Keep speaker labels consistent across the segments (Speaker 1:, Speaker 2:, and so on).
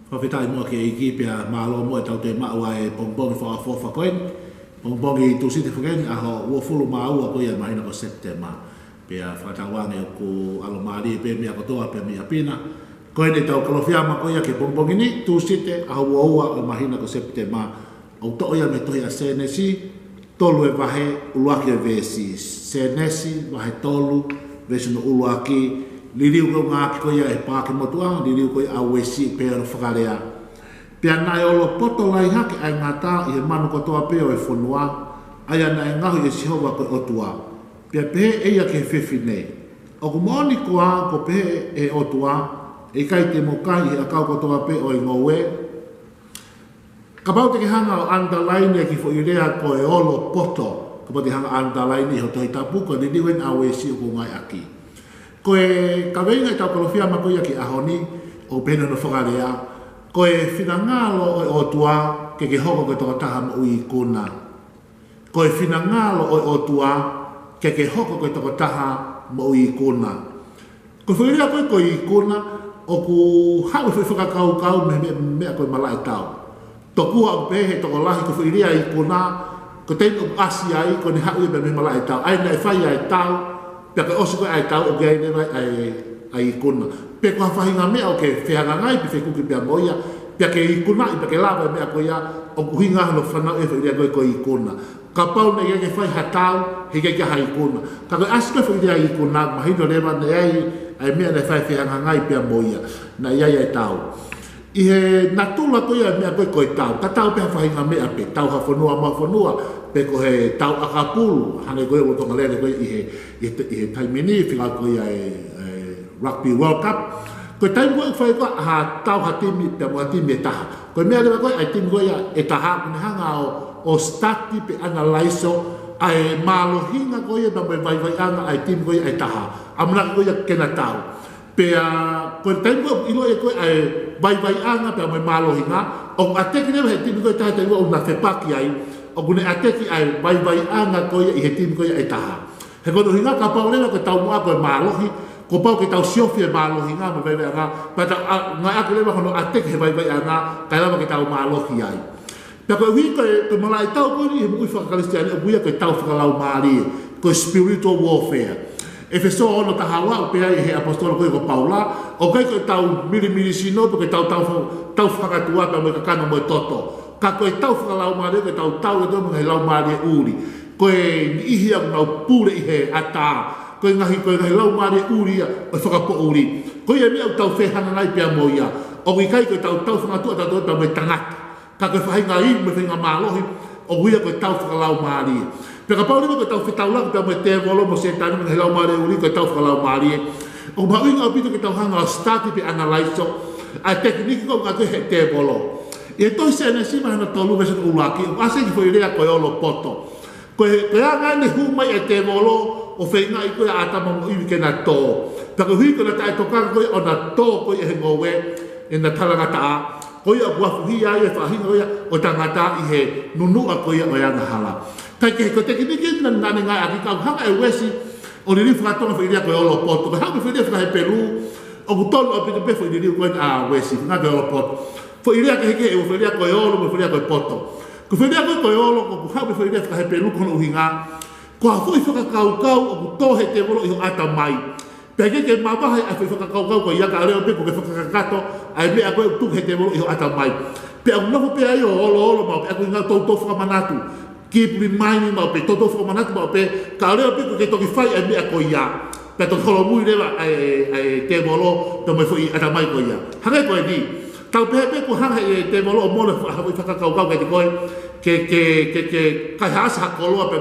Speaker 1: Whawhitai mua ke iki pia malo mua tau te maua e bongbongi whaafofa koen. Bongbongi tusite whaken aho uafulu maua koe ia mahina ko September. Pia whakatawange o ku alomari pe mea kotoa pe mea pina. Koe ne tau Kalofiama koe ia ke bongbongi ni tusite aho uaua o mahina ko September. O to ia me tohi a Senesi, tolu e vahe uluaki e vesi. Senesi vahe tolu, vesi no uluaki. Liriu ko ngā ki koia e pāke motuanga, liriu ko a wesi pēra whakarea. Pea nai olo poto lai hake ai ngā tā i he manu kotoa pēo e whonua, ai ana e ngahu e sihova koe otua. Pea pehe eia ke whiwhine. O ku maoni kua ko pehe e otua, e kai te mokai e a kau kotoa pēo e ngowe. Ka pau te ke hanga o andalaini e ki fo i rea ko e olo poto, ka pau te hanga andalaini ho tohi tapuko, ni niwen a wesi o ku ngai aki. Koe kawenga i tau Kalofiama koe ia ki ahoni o pena no whakarea. Koe whinangalo o otua ke hoko koe toka taha mo ui kuna. Koe whinangalo o otua ke hoko koe toka taha mo ui kuna. Koe whakirea koe i kuna o ku hau whakakau mea koe malai tau. Tokua o pehe toko lahi koe whakirea i kuna ko tein o asi ai koe ni hau i me malai tau. Aina e whai ai tau pia ka osu koe ai tau o gai newa ai kuna. Pia kua whahinga mea o ke whianga ngai pi whekuki pia moia. Pia ke i kuna i pia ke lawa mea koe ia o kuhinga hano whanau e whakirea koe i kuna. Ka pau na ia ke whai hatau he ke hai kuna. Ka koe asu koe whakirea i kuna mahino rewa na ai mea na whai whianga ngai pia moia. Na iai ai tau. I he natula koe ia mea koe tau. Ka tau pia whahinga mea pe tau ha whanua ma whanua. Pe ko he tau akapulu, hane koe o tonga lere koe i he taimini, whika koe Rugby World Cup. Koe taim koe whai koe ha tau ha timi, pia mua timi e taha. Koe mea lewa koe ai timi koe e taha, kune hanga o stati pe ana laiso, ai malohinga koe pa mai vai anga ai timi koe ai taha. Amuna koe kena tau. Pea koe taim koe ilo e koe ai vai anga pe mai malohinga, o ateki lewa he timi koe taha taima o na whepaki ai, o kune ateki ai vai anga koe i he timi koe ai taha. He kono hinga ka pau lewa koe tau mua koe malohi, ko pau ke tau siofi e malohi nga ma vai anga, pa tau ngai ake lewa kono ateki he vai anga, kai lawa ke tau malohi ai. Pea koe hui koe malai tau koe ni he mui whakakalistiani, o buia koe tau whakalau maari, koe spiritual warfare. E wheso ono tahawa o pea i he apostolo koe ko Paula, o kai koe tau miri sino, pe koe tau whakatua pe mo kakano mo toto. Ka koe tau whakalau maare, koe tau e tomo hei lau maare uri. Koe ni ihi au nau pure i he ata. Koe ngahi lau maare uri o whakapo uri. Koe e mi au tau whehana nai pia mo ia. O kui kai koe tau whangatua tau pia mo i tangata. Ka koe whahinga i me whahinga malohi, o huia koe tau whakalau maare. Pia ka pau lima koe tau whetaulang pia mo i tevolo mo se tani mo hei lau maare uri, koe tau whakalau maare. O mauinga au pito koe tau hanga o stati pe analaiso, a tekniki koe ngā koe he tevolo. E toi Senesi mahana tolu vese ko ulaki, o ase ki foi rea koe olo poto. Koe anga ne humai e tevolo, o whainga i koe atama mo iwi ke na tō. Pia koe hui koe na tae tokanga koe o na tō koe e he ngowe, e na talangata a. Koe a buafuhi ai e whahinga koe o tangata i he nunua koe o anga hala. Tai ke he koe tekiniki na nane ngai aki kau hanga e wesi, o ni rifu katonga foi rea koe olo poto. Koe hanga foi rea whakahe Peru, o kutolu o pito pefo i ni rifu koe a wesi, nga koe olo poto. Fo iria ke heke e uwhiria koe olo, me whiria koe poto. Ko whiria koe olo, ko kuhau me whiria whakahe pelu kono uhinga. Ko a fui whakakaukau o ku tohe te wolo iho ata mai. Pea ke mawahai a fui whakakaukau ko iaka areo pe ko ke whakakato, ai mea koe tuhe te wolo iho ata mai. Pea unofo pea i o olo mau pe a koe ngā tautou whakamanatu. Keep reminding mau pe tautou whakamanatu mau pe, ka areo pe ko ke toki whai ai mea koe ia. Pea toki holo mui rewa ai te wolo, pe mai fui ata mai koe ia. Hangai koe ni. Tau pepe ko hanga e te molo o mole whakakaukau kei te koe ke kai haasa hakoloa pe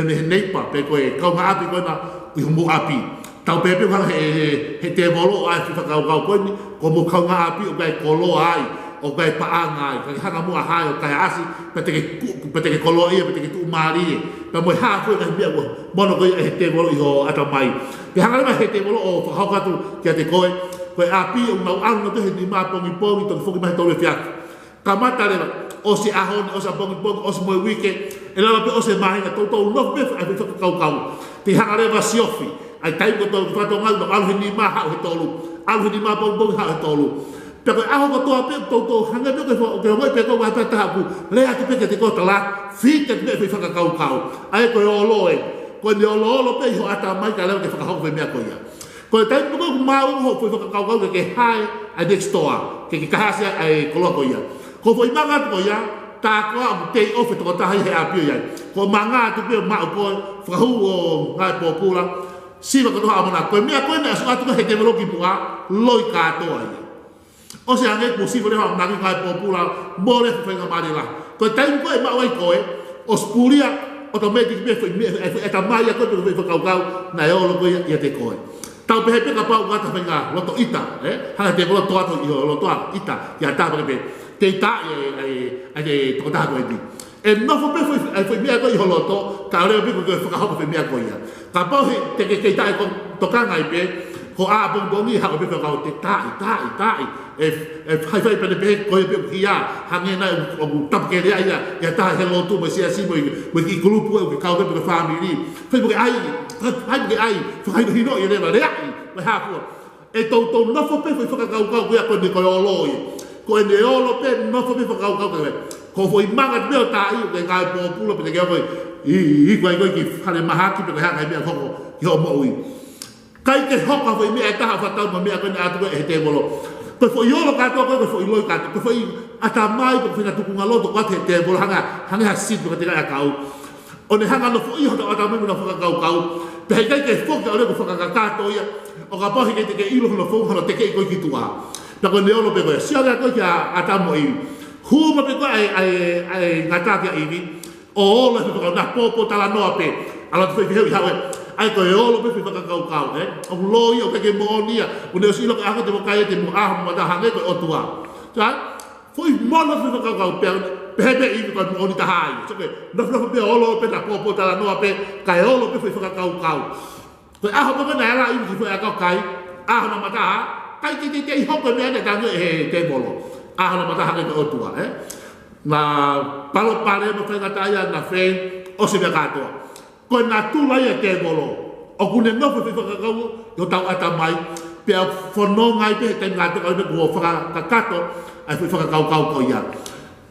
Speaker 1: me he neipa pe koe kaunga api koe na uhumu api. Tau pepe ko hanga he te molo o ai whakakaukau koe ni ko mo kaunga api o kai koloa ai o kai paanga ai. Kai hanga mua hai o kai asi pe te ke koloa ia pe te ke tu maari e. Pe mo haa koe kai mea mono koe he te molo iho atamai. Pe hanga lima he te molo o whakaukatu kia te koe. Koe api o mau anga tehe ni maa pongi toki whoki mahi tole whiaki. Ka mata rewa, o se ahone, o se pongi, o se moe wike, e lawa pe o se mahinga, tau nof mefa, ai whika kau. Te hanga rewa siofi, ai taimo tau whato ngau, no aluhi ni maa hau he tolu, aluhi ni maa pongi hau he tolu. Pero aho ko toa pe to hanga pe ko mo pe ko wa ta ku le atu pe te ko tala fit te pe fa kau ai ko olo e ko ni olo pe ho ata mai ka le ke fa ho pe me ko ya ko tai ko ma ho fa kau ke hai a next door ke ka hasa ai ko ko ya ko foi manga ko ya ta ko te off to ta he a pe ya ko manga tu pe ma ko fa hu o ngai popula si ba ko ha mana ko me ko na so atu he te lo ki puа loi ka to ai o sea que posible ha na ka popular more fe nga mari la ko tai ko e ma wai ko e os puria automatic me foi eta mai ko pe fa kau na yo lo ko ya te ko tau pe pe ka pa ka ta nga lo to ita ha te lo to ato lo to ita ya ta pe te ta e to ta ko di e no fo pe foi mia ko yo lo to ka le pe ko fa ka pe mia ko ya ka pa te ke ta ko to ka ngai pe ko a bong ni ha ko pe ka te ta e fai pe pe ko pe kia hangena o tap ke dia ya ta he lo tu mo sia si mo ki grupo o ka pe family fai bo ai fai do hino ye le ba le ai ha ko e to no fo pe fo ka ya ko ni ko lo ko ne lo pe no fo pe ka ko foi manga me ta ai ke ga po pulo pe ke ko i ko ki fale mahaki pe ka me ko yo mo i kai ke hoka foi me ta fa ta mo me ko na tu e te bolo ko foi yo lo ka to ko foi lo ka ko foi ata mai ko fina tu ngalo to ka te bolo hanga sit ko te ka ka o ne hanga no foi yo to ata me no fa ka pe kai ke fo ka le ko fa ka to ya o ka pa ke te ke ilo no fo no te ke ko ki tua ta ko ne lo pe ko si ala ko ya ata mo i hu mo pe ko ai ngata ke i o lo pe ko na popo ta la no pe ala to fe ha ai ko e olo pe fa kau o loi o ke mo nia o ne silo ka ako te mo kai te mo a mo da hange ko o tua ta foi mono fa kau pe pe i ko mo ni ta hai so ke no pe olo pe ta popo ta la no pe kai olo pe fa kau ko a ho pe na la i fa ka kai a no mata kai te ho ko me ne ta te bolo a no mata hange ko o tua na palo pare mo fa ka ya na fe o se me ka to ko na tu la ye te bolo o ku ne no fe fa ka yo tau ata mai pe fo no ngai pe te ngato ko be ko fa ka kato ai fa ka ko ya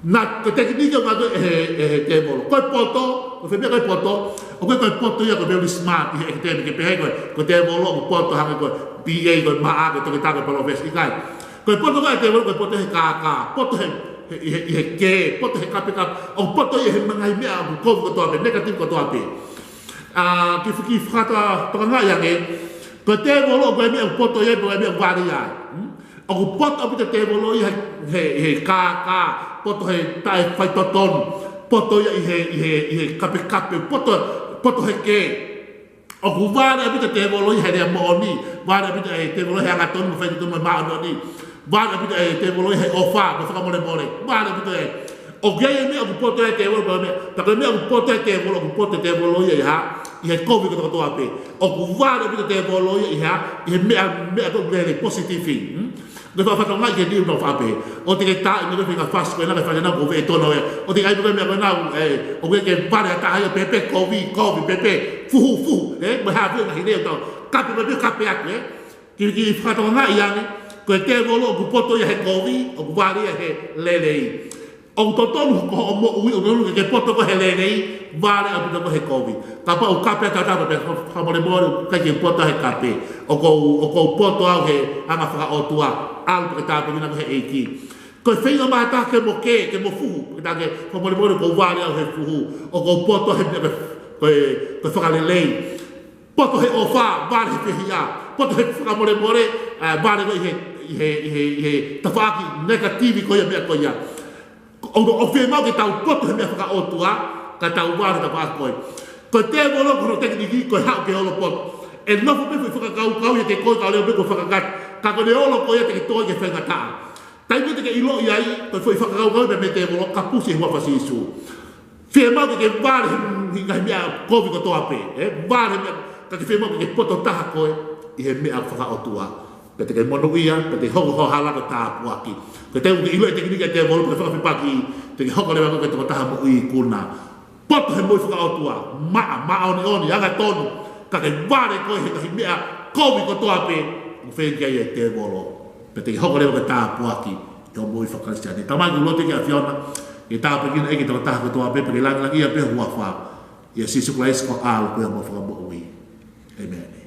Speaker 1: na ko teknika nga te bolo ko poto ko fe be ko poto o ko poto ya ko be smart e te ke pe ko te bolo ko poto ha ko pa ko ma a ko to ta ko polo ves ikai ko poto ga te bolo ko poto he ka poto he ke poto he ka o poto ye mangai me a ko to be negative ko to be ki frata tanga ya nge ko te bolo ko me poto ye ko me vari ya o poto bi te bolo he ka poto he tai fai toton poto ya he kape poto he ke o ku vara bi te bolo he de moni vara bi te bolo he ngaton mo fai to ma no ni vara bi te bolo he ofa ko fa mo le vara bi te o gaya me o poto te bolo me ta me o poto te bolo ya ia ko ko to ape o ku vale bi te bolo ia me to le positive de fa fa ngai ke di no fa ape o te ta me ko fast ko na fa na ko ve to no o te ai me na o ke vale ta ia pepe covid pepe fu me ha ve na ide to kape me kape ake ki fa to ngai ia ko te bolo ku poto ia covid o ku vale ia le o toton ko mo ui o no ke poto ko hele nei vale a puto ko he covid ka pa o kape ta pe fa mo le mo ka ke poto he kape o ko poto au he anga fa o tua al ke ta pe na he eki ko fe no mata ke mo fu ta ke fa mo le mo ko vale au he fu o ko poto he ko fa le lei poto he o fa vale he ya poto he fa mo le vale ko he ta fa ki negativi ko ya me ko ya o fe mau ke tau poto he me fa o tua ka tau wa ta pa ko te bolo ko tekniki ko ha ke o poto e no fo pe fa ka ye te ko ka le ko fa ka ko le o ko ye te to ye fa ta tai te ke ilo ai ko fa ka me te bolo ka pusi ho fa si su fe mau ke va hinga me ko ko to ape va ka ke fe mau ke poto ta ko e me a fa o tua pe te mono ia pe te ho hala ka ta puaki ko te ilo tekniki te bolo pe fa paki te ho ko le ko te ta mo i kuna poto he mo fa o tua ma oni anga tonu ka ke vale ko he ka mea ko ko to ape mo fe ke ye te bolo pe te hoko lewa ka tāpuaki te o moi whakarisani. Tamaki ulote ki a whiona, e tāpakina eki tala taha katoa pepe ke langi ia pe hua wha. Ia sisukla esko alo pe mo whakamoa ui. Amen.